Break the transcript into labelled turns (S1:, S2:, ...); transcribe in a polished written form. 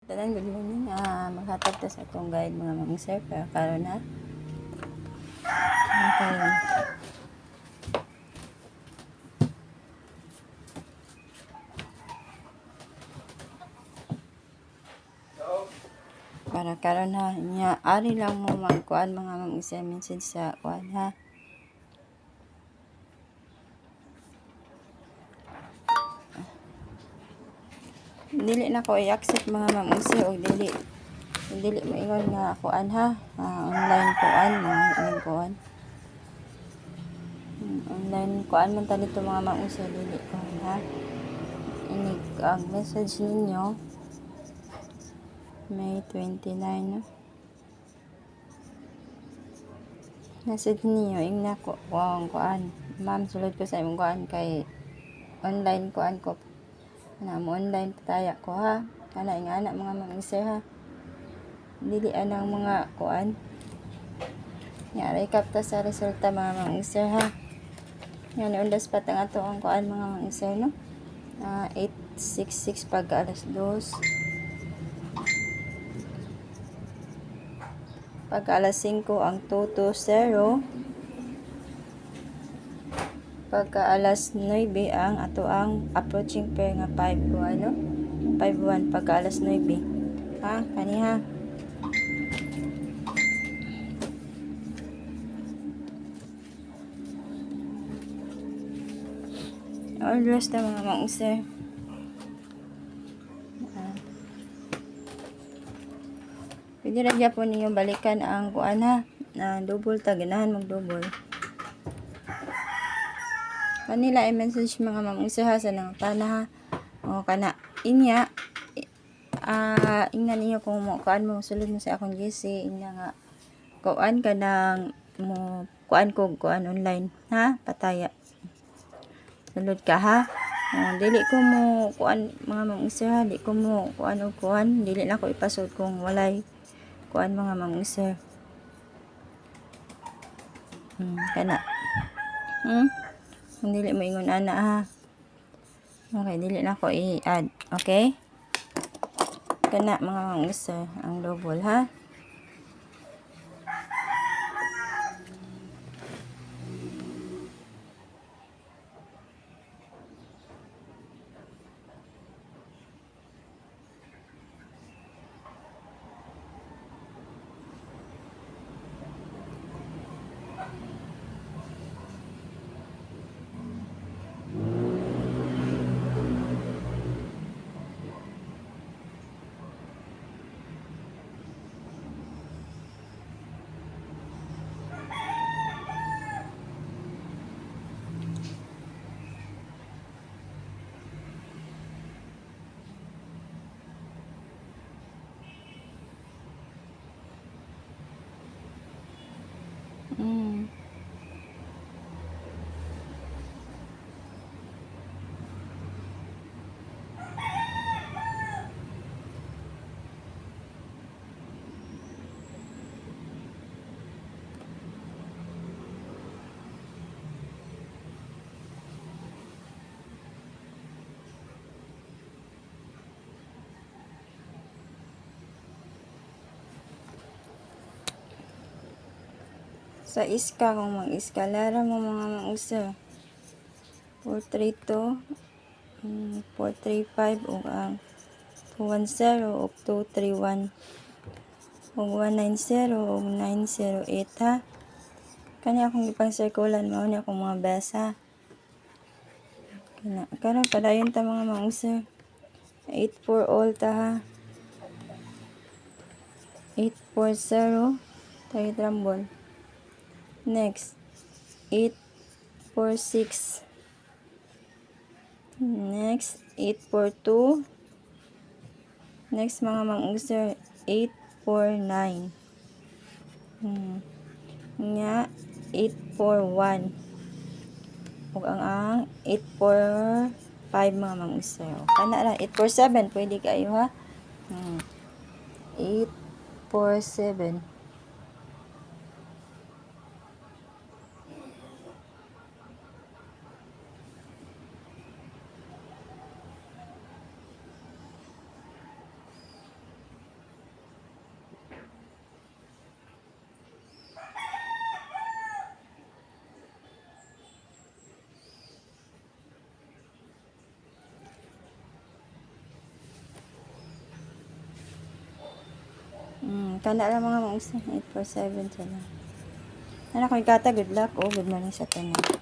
S1: Tanan, good morning. Maghatag ta sa itong guide mga mangser pero karon na. Karon. Para karon ha, niya ari lang mo magkuan mga mangser message sa kuan ha. Dili na ko i-accept mga mangser o dili mo ingon nga kuan ha. Online kuan, online kuan. Online kuan man tani to mga mangser dili kuan ha. Inig ang message ninyo May 29 no? Message niyo ing na ko kuan. Ma'am, sulod ko sa imong kuan kay online kuan ko. Na mo online pataya ko ha. Kana ingana mga mangser ha. Dili anang mga kuan. Nya recap ta sa resulta mga mangser ha. Yan undas pa ang ato ang kuan mga mangser no. 8:66 pag alas 2. Pag alas 5 ang 220. Pagka alas 9 ang ato ang approaching pair nga 5 ko ano. 5-1 pagka alas 9. Ha, kani ha. Orders na mga mangser. Pwede na dyan po ninyo balikan ang kuan ha. Double ta, ganahan mag-double. Kanila i-message mga mangser ha sa nangutana ha. O kana, inya, ingnan ninyo kung kuan mo, sulod mo sa akong GC, inya nga, kuan ka ng, mo, kuan online, ha, pataya. Sulod ka ha. Dili ko mo kuan mga mangser ha, di ko mo kuan, dili na ko ipasod kung walay kuan mga mangser. Kana. Kung dili mo ingon ana ha. Okay, dili na ko i-add. Okay? Kana mga mangser ang double ha. Sa iska, kung mag-iskalara mo mga mangser. 432, 435, o ang 210, o 231, o 190, o 908 ha. Kani akong ipang circulan mo ni akong mga basa. Karon padayon ta mga mangser. 84 all ta ha. 840, tayo trambol. Next, 846. Next, 842. Next mga mangser, 849. Nga, 841. Ug ang 845 mga mangser. Kana ra 847 pwede kayo ha. 847. Kana lang mga mangsa, 847 sila. Anak ko ikata, good luck. Oh, good morning sa tanan.